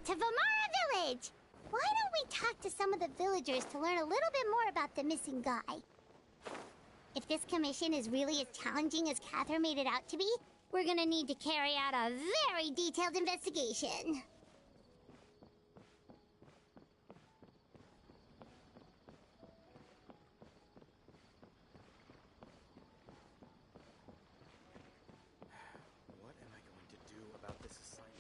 it to Vamara Village! Why don't we talk to some of the villagers to learn a little bit more about the missing guy? If this commission is really as challenging as Catherine made it out to be, we're gonna need to carry out a very detailed investigation. What am I going to do about this assignment?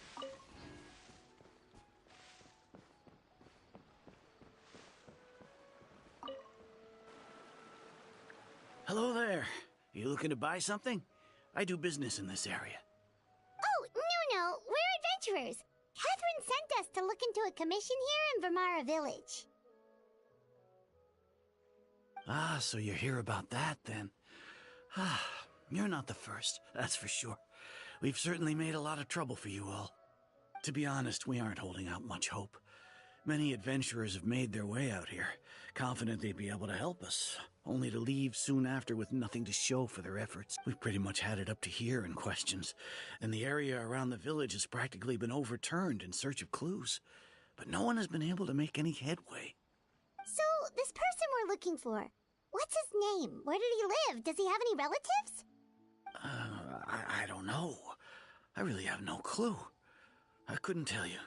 Hello there. You looking to buy something? I do business in this area. Oh, no, we're adventurers. Catherine sent us to look into a commission here in Vamara Village. Ah, so you're here about that then. Ah, you're not the first, that's for sure. We've certainly made a lot of trouble for you all. To be honest, we aren't holding out much hope. Many adventurers have made their way out here, confident they'd be able to help us, only to leave soon after with nothing to show for their efforts. We've pretty much had it up to here in questions, and the area around the village has practically been overturned in search of clues. But no one has been able to make any headway. So, this person we're looking for, what's his name? Where did he live? Does he have any relatives? I don't know. I really have no clue. I couldn't tell you.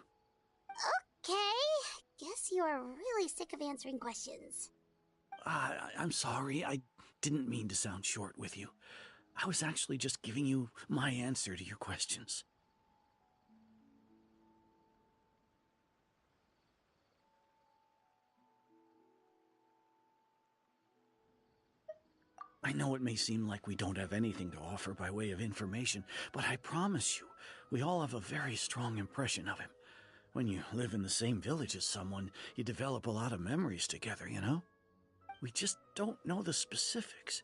Okay, guess you are really sick of answering questions. I'm sorry, I didn't mean to sound short with you. I was actually just giving you my answer to your questions. I know it may seem like we don't have anything to offer by way of information, but I promise you, we all have a very strong impression of him. When you live in the same village as someone, you develop a lot of memories together, you know? We just don't know the specifics.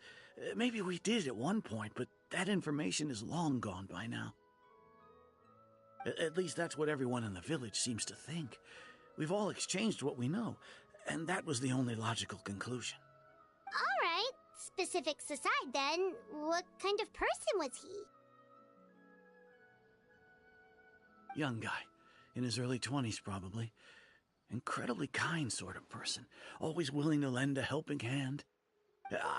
Maybe we did at one point, but that information is long gone by now. At least that's what everyone in the village seems to think. We've all exchanged what we know, and that was the only logical conclusion. All right, specifics aside then, what kind of person was he? Young guy. In his early 20s, probably. Incredibly kind sort of person, always willing to lend a helping hand.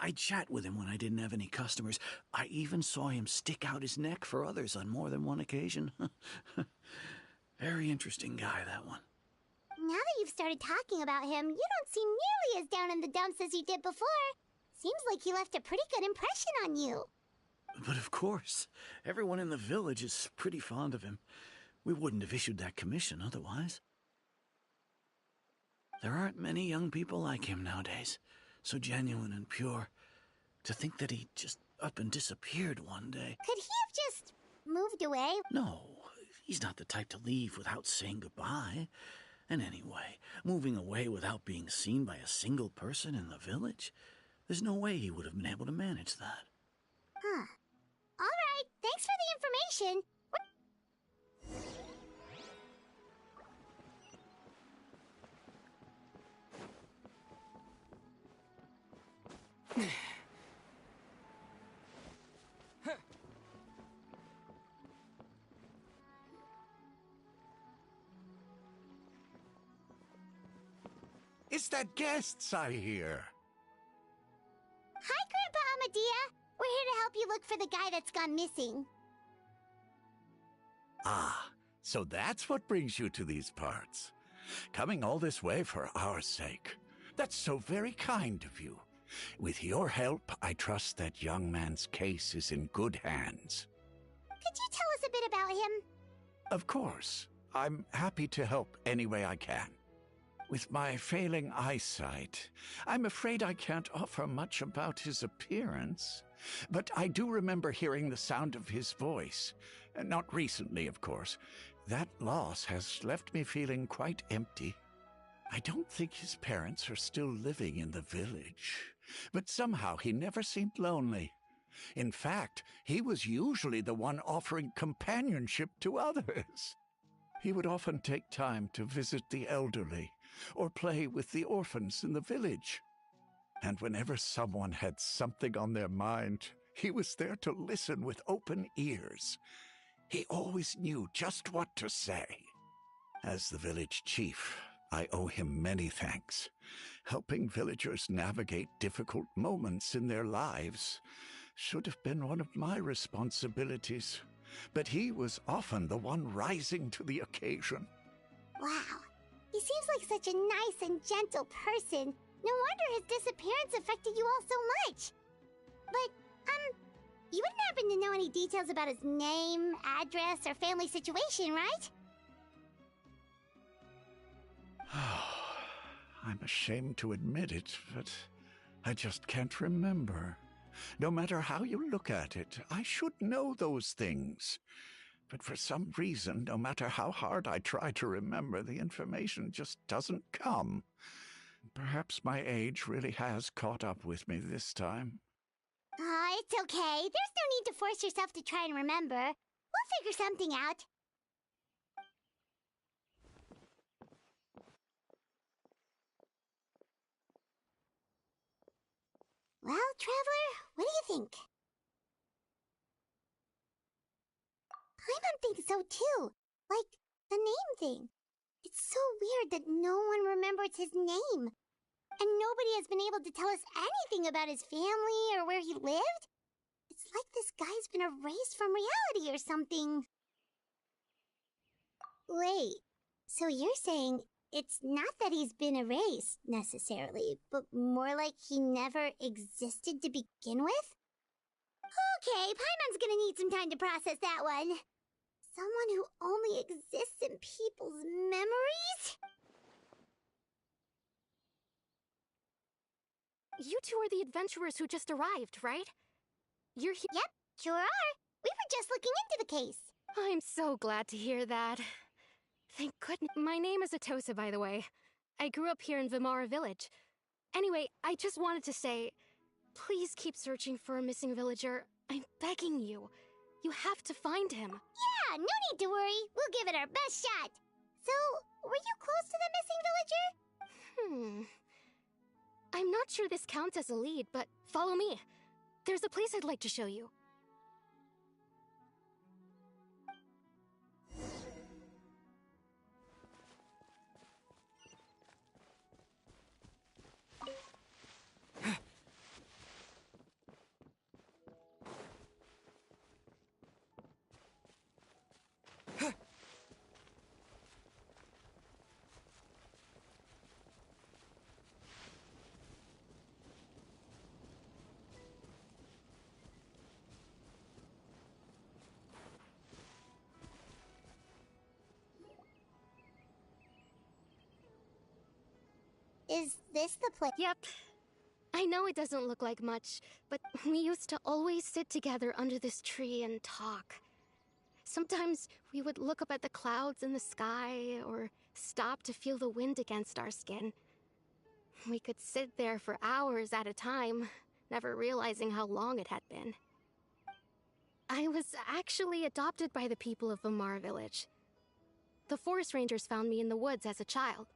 I'd chat with him when I didn't have any customers. I even saw him stick out his neck for others on more than one occasion. Very interesting guy, that one. Now that you've started talking about him, you don't seem nearly as down in the dumps as you did before. Seems like he left a pretty good impression on you. But of course, everyone in the village is pretty fond of him. We wouldn't have issued that commission otherwise. There aren't many young people like him nowadays, so genuine and pure. To think that he just up and disappeared one day. Could he have just moved away? No, he's not the type to leave without saying goodbye. And anyway, moving away without being seen by a single person in the village, there's no way he would have been able to manage that. Huh. All right, thanks for the information. It's that guests I hear. Hi, Grandpa Amadea. We're here to help you look for the guy that's gone missing. Ah, so that's what brings you to these parts. Coming all this way for our sake. That's so very kind of you. With your help, I trust that young man's case is in good hands. Could you tell us a bit about him? Of course. I'm happy to help any way I can. With my failing eyesight, I'm afraid I can't offer much about his appearance. But I do remember hearing the sound of his voice. Not recently, of course. That loss has left me feeling quite empty. I don't think his parents are still living in the village. But somehow he never seemed lonely. In fact, he was usually the one offering companionship to others. He would often take time to visit the elderly or play with the orphans in the village. And whenever someone had something on their mind, he was there to listen with open ears. He always knew just what to say. As the village chief, I owe him many thanks. Helping villagers navigate difficult moments in their lives should have been one of my responsibilities, but he was often the one rising to the occasion. Wow. He seems like such a nice and gentle person. No wonder his disappearance affected you all so much. But, you wouldn't happen to know any details about his name, address, or family situation, right? I'm ashamed to admit it, but I just can't remember. No matter how you look at it, I should know those things. But for some reason, no matter how hard I try to remember, the information just doesn't come. Perhaps my age really has caught up with me this time. It's okay. There's no need to force yourself to try and remember. We'll figure something out. Well, Traveler, what do you think? Paimon thinks so too. Like, the name thing. It's so weird that no one remembers his name. And nobody has been able to tell us anything about his family or where he lived. It's like this guy's been erased from reality or something. Wait, so you're saying it's not that he's been erased, necessarily, but more like he never existed to begin with? Okay, Paimon's gonna need some time to process that one. Someone who only exists in people's memories? You two are the adventurers who just arrived, right? You're here. Yep, sure are. We were just looking into the case. I'm so glad to hear that. Thank goodness. My name is Atosa, by the way. I grew up here in Vimara Village. Anyway, I just wanted to say, please keep searching for a missing villager. I'm begging you. You have to find him. Yeah, no need to worry. We'll give it our best shot. So, were you close to the missing villager? I'm not sure this counts as a lead, but follow me. There's a place I'd like to show you. Is this the place? Yep. I know it doesn't look like much, but we used to always sit together under this tree and talk. Sometimes we would look up at the clouds in the sky, or stop to feel the wind against our skin. We could sit there for hours at a time, never realizing how long it had been. I was actually adopted by the people of Vimara Village. The forest rangers found me in the woods as a child.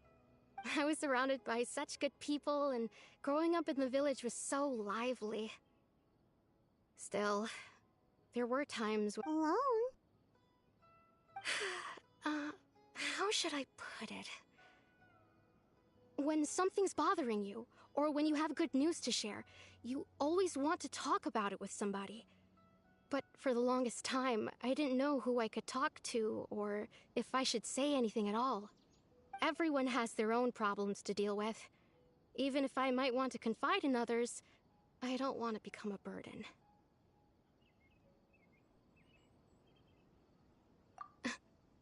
I was surrounded by such good people, and growing up in the village was so lively. Still, there were times when... Alone? How should I put it? When something's bothering you, or when you have good news to share, you always want to talk about it with somebody. But for the longest time, I didn't know who I could talk to, or if I should say anything at all. Everyone has their own problems to deal with. Even if I might want to confide in others, I don't want to become a burden.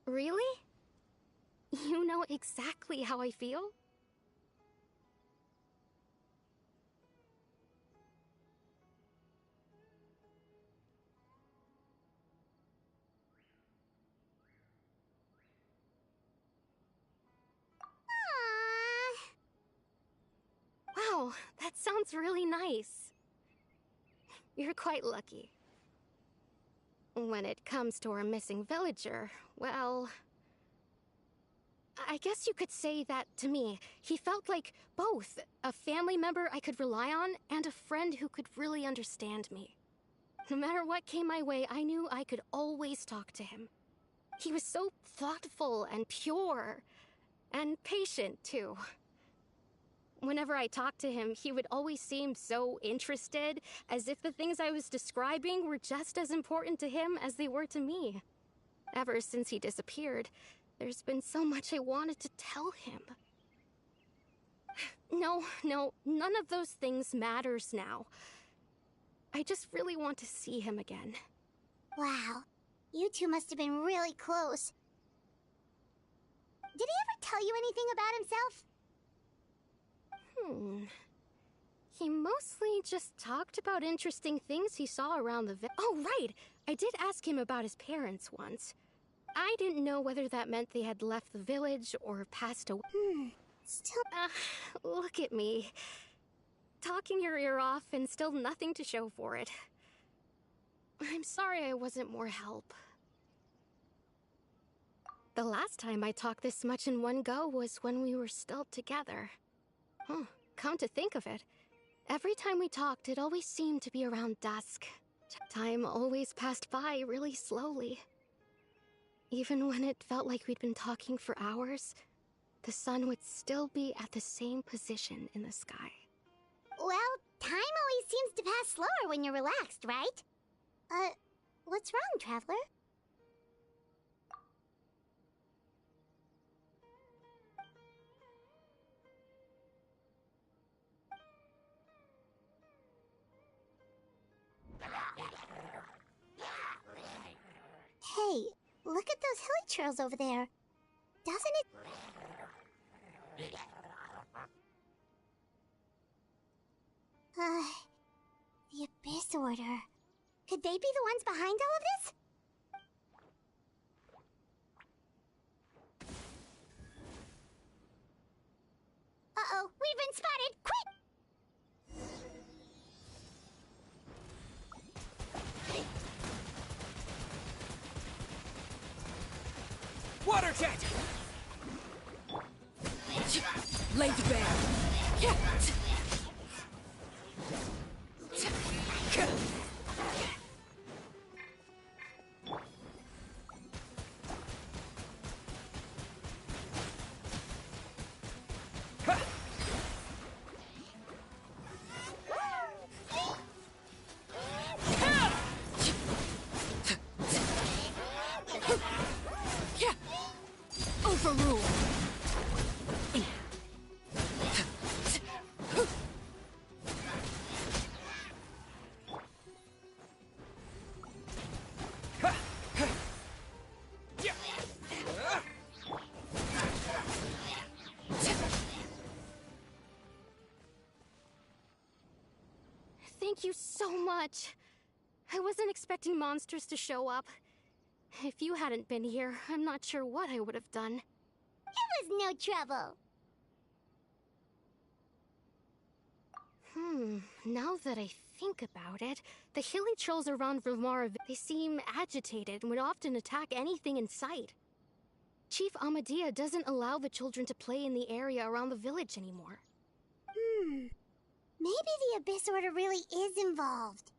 Really? You know exactly how I feel? Wow, that sounds really nice. You're quite lucky. When it comes to our missing villager, well... I guess you could say that to me. He felt like both a family member I could rely on and a friend who could really understand me. No matter what came my way, I knew I could always talk to him. He was so thoughtful and pure, and patient, too. Whenever I talked to him, he would always seem so interested, as if the things I was describing were just as important to him as they were to me. Ever since he disappeared, there's been so much I wanted to tell him. No, none of those things matters now. I just really want to see him again. Wow, you two must have been really close. Did he ever tell you anything about himself? He mostly just talked about interesting things he saw around the Oh, right! I did ask him about his parents once. I didn't know whether that meant they had left the village or passed away. Still... Look at me. Talking your ear off and still nothing to show for it. I'm sorry I wasn't more help. The last time I talked this much in one go was when we were still together. Come to think of it, every time we talked, it always seemed to be around dusk. Time always passed by really slowly. Even when it felt like we'd been talking for hours, the sun would still be at the same position in the sky. Well, time always seems to pass slower when you're relaxed, right? What's wrong, Traveler? Hey, look at those hilly trails over there. Doesn't it... The Abyss Order. Could they be the ones behind all of this? Uh-oh, we've been spotted! Quick! Water jet! Laser bear! Overrule! Thank you so much. I wasn't expecting monsters to show up. If you hadn't been here, I'm not sure what I would have done. It was no trouble. Now that I think about it, the hilly trolls around Vimara, they seem agitated and would often attack anything in sight. Chief Amadea doesn't allow the children to play in the area around the village anymore. Maybe the Abyss Order really is involved.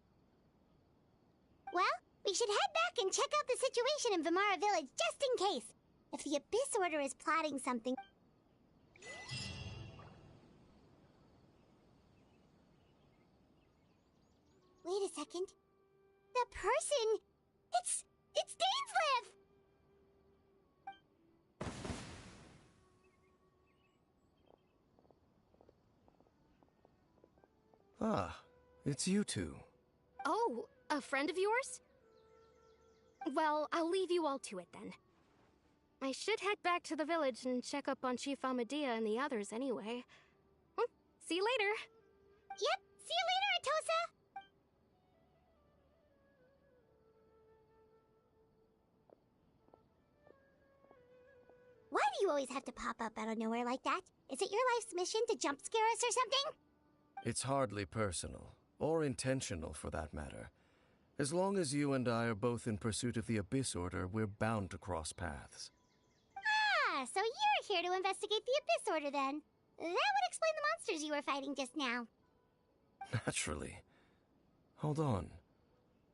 Well, we should head back and check out the situation in Vimara Village just in case. If the Abyss Order is plotting something... Wait a second. The person... It's Dainsleif! Ah, it's you two. Oh, a friend of yours? Well, I'll leave you all to it then. I should head back to the village and check up on Chief Amadea and the others anyway. See you later. Yep, see you later, Atosa! Why do you always have to pop up out of nowhere like that? Is it your life's mission to jump scare us or something? It's hardly personal, or intentional for that matter. As long as you and I are both in pursuit of the Abyss Order, we're bound to cross paths. Ah, so you're here to investigate the Abyss Order then. That would explain the monsters you were fighting just now. Naturally. Hold on.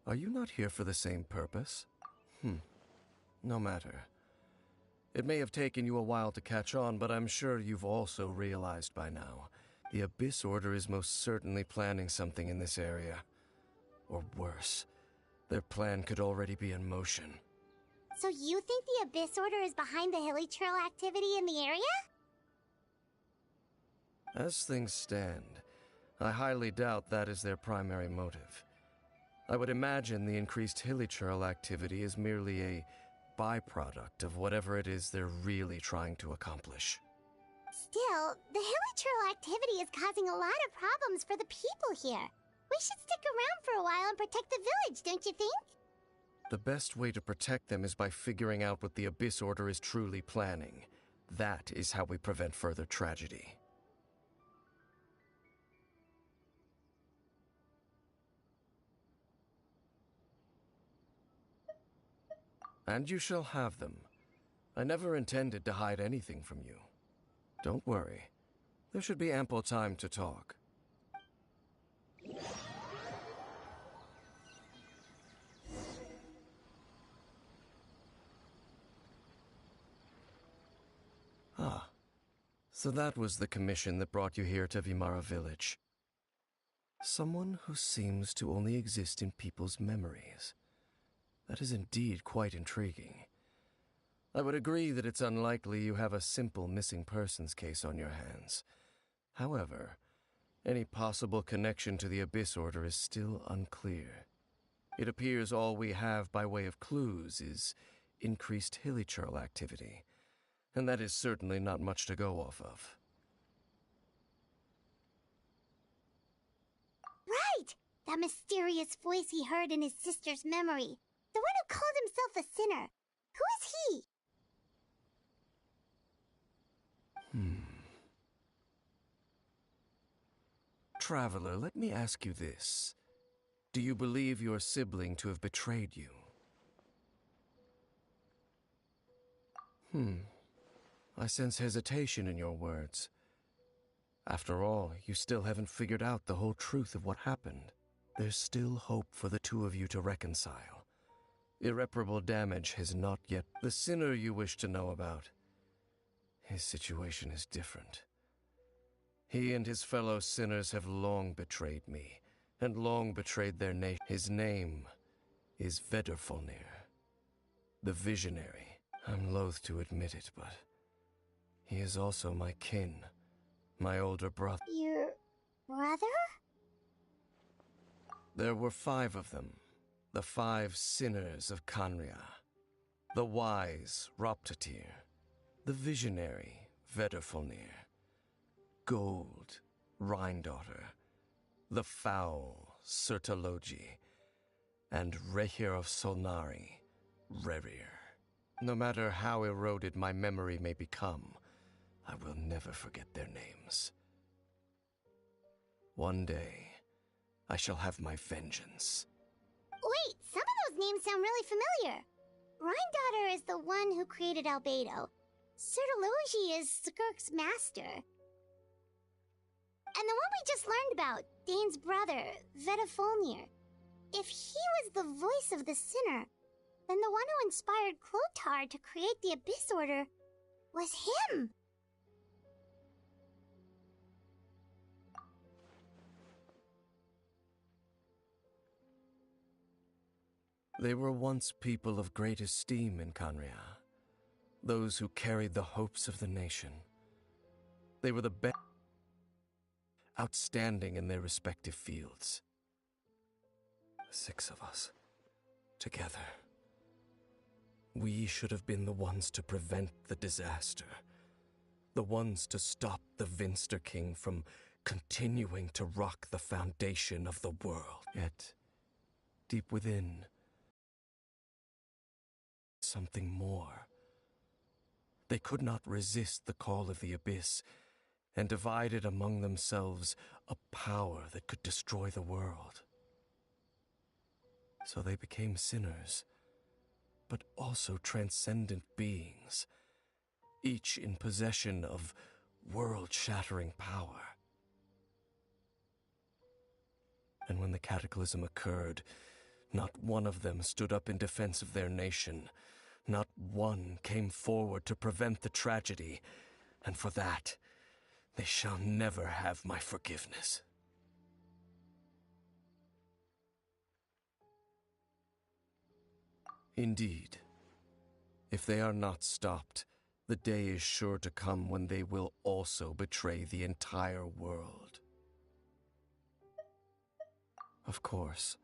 Are you not here for the same purpose? No matter. It may have taken you a while to catch on, but I'm sure you've also realized by now. The Abyss Order is most certainly planning something in this area. Or worse, their plan could already be in motion. So you think the Abyss Order is behind the hilly trail activity in the area? As things stand, I highly doubt that is their primary motive. I would imagine the increased hilly trail activity is merely a byproduct of whatever it is they're really trying to accomplish. Still, the hilly trail activity is causing a lot of problems for the people here. We should stick around for a while and protect the village, don't you think? The best way to protect them is by figuring out what the Abyss Order is truly planning. That is how we prevent further tragedy. And you shall have them. I never intended to hide anything from you. Don't worry. There should be ample time to talk. Ah. So that was the commission that brought you here to Vimara Village. Someone who seems to only exist in people's memories. That is indeed quite intriguing. I would agree that it's unlikely you have a simple missing persons case on your hands. However, any possible connection to the Abyss Order is still unclear. It appears all we have by way of clues is increased hilly trail activity, and that is certainly not much to go off of. Right! That mysterious voice he heard in his sister's memory. The one who called himself a sinner. Who is he? Traveler, let me ask you this. Do you believe your sibling to have betrayed you? I sense hesitation in your words. After all, you still haven't figured out the whole truth of what happened. There's still hope for the two of you to reconcile. Irreparable damage has not yet... The sinner you wish to know about, his situation is different. He and his fellow sinners have long betrayed me, and long betrayed their nation. His name is Vedrfolnir, the Visionary. I'm loath to admit it, but he is also my kin, my older brother. Your brother? There were 5 of them, the 5 sinners of Kanria. The wise Roptatir, the visionary Vedrfolnir, Gold Rhindaughter, the foul Sertologi, and Rehir of Solnari, Rerir. No matter how eroded my memory may become, I will never forget their names. One day, I shall have my vengeance. Wait, some of those names sound really familiar. Rhindaughter is the one who created Albedo. Sertologi is Skirk's master. And the one we just learned about, Dane's brother, Vedrfolnir. If he was the voice of the sinner, then the one who inspired Clothar to create the Abyss Order was him. They were once people of great esteem in Kanria, those who carried the hopes of the nation. They were the best, outstanding in their respective fields. 6 of us, together. We should have been the ones to prevent the disaster, the ones to stop the Vinster King from continuing to rock the foundation of the world. Yet, deep within, something more. They could not resist the call of the Abyss, and divided among themselves a power that could destroy the world. So they became sinners, but also transcendent beings, each in possession of world-shattering power. And when the cataclysm occurred, not one of them stood up in defense of their nation, Not one came forward to prevent the tragedy, and for that, they shall never have my forgiveness. Indeed, if they are not stopped, the day is sure to come when they will also betray the entire world. Of course,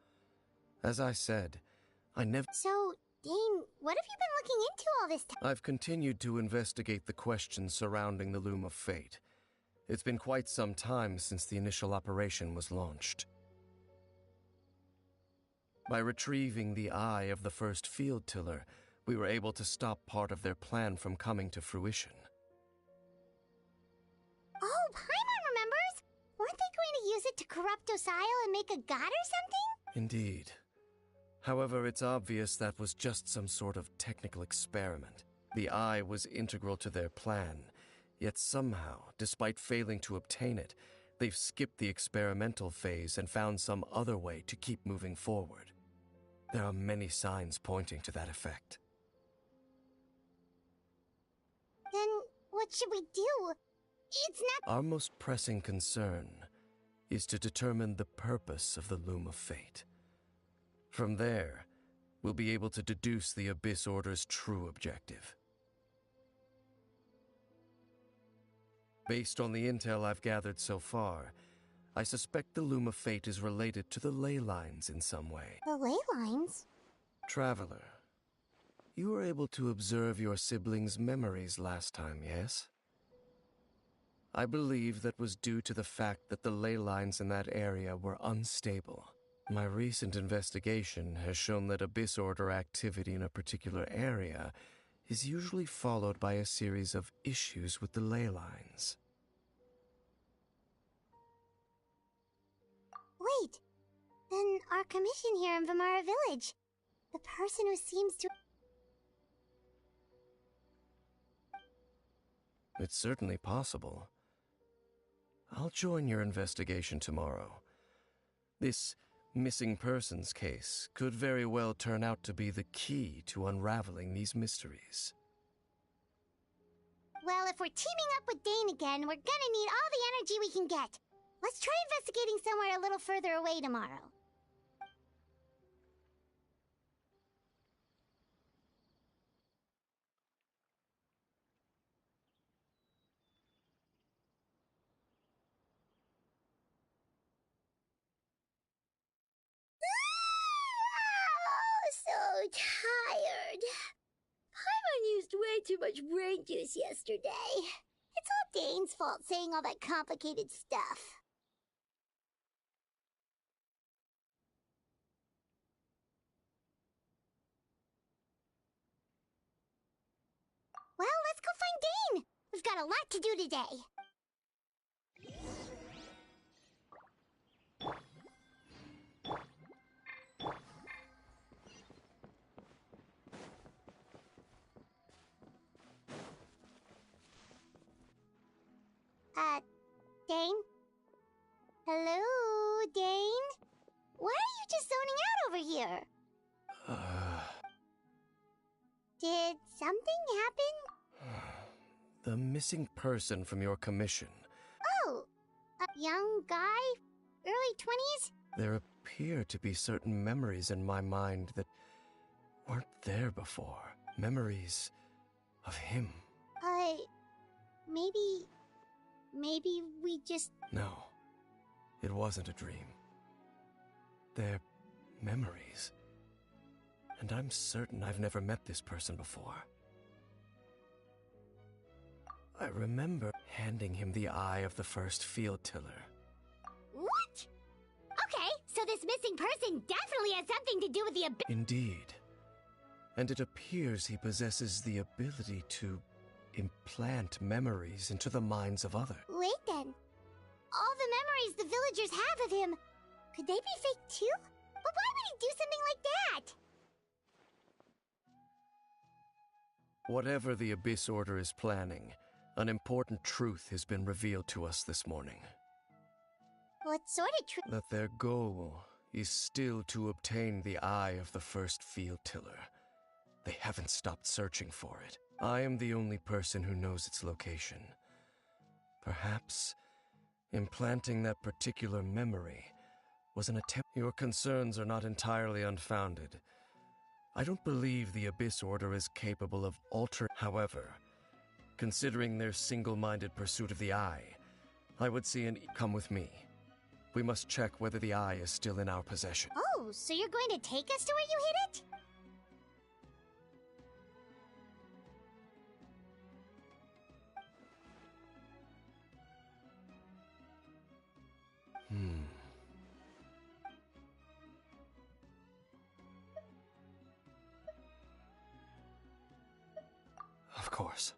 as I said, I never... So, Dane, what have you been looking into all this time? I've continued to investigate the questions surrounding the Loom of Fate. It's been quite some time since the initial operation was launched. By retrieving the eye of the first field tiller, we were able to stop part of their plan from coming to fruition. Oh, Paimon remembers! Weren't they going to use it to corrupt Osial and make a god or something? Indeed. However, it's obvious that was just some sort of technical experiment. The eye was integral to their plan, yet somehow, despite failing to obtain it, they've skipped the experimental phase and found some other way to keep moving forward. There are many signs pointing to that effect. Then what should we do? It's not— Our most pressing concern is to determine the purpose of the Loom of Fate. From there, we'll be able to deduce the Abyss Order's true objective. Based on the intel I've gathered so far, I suspect the Loom of Fate is related to the ley lines in some way. the ley lines. Traveler, you were able to observe your siblings' memories last time, yes? I believe that was due to the fact that the ley lines in that area were unstable. My recent investigation has shown that Abyss Order activity in a particular area is usually followed by a series of issues with the ley lines. Wait, then our commission here in Vimara Village. The person who seems to— It's certainly possible. I'll join your investigation tomorrow. This missing persons case could very well turn out to be the key to unraveling these mysteries. Well, if we're teaming up with Dane again, we're gonna need all the energy we can get. Let's try investigating somewhere a little further away tomorrow. Oh, so tired. Paimon used way too much brain juice yesterday. It's all Dane's fault saying all that complicated stuff. Well, let's go find Dane. We've got a lot to do today. Dane? Hello, Dane? Why are you just zoning out over here? Did something happen? The missing person from your commission. Oh, a young guy? Early 20s? There appear to be certain memories in my mind that weren't there before. Memories of him. Maybe we just... No, it wasn't a dream. They're memories. And I'm certain I've never met this person before. I remember handing him the eye of the first field tiller. What? Okay, so this missing person definitely has something to do with the Indeed. And it appears he possesses the ability to implant memories into the minds of others. Wait then. All the memories the villagers have of him, could they be fake too? But why would he do something like that? Whatever the Abyss Order is planning, an important truth has been revealed to us this morning. What sort of truth? That their goal is still to obtain the eye of the first field tiller. They haven't stopped searching for it. I am the only person who knows its location. Perhaps implanting that particular memory was an attempt. Your concerns are not entirely unfounded. I don't believe the Abyss Order is capable of altering. However, considering their single-minded pursuit of the Eye, I would see an come with me. We must check whether the Eye is still in our possession. Oh, so you're going to take us to where you hid it? Of course.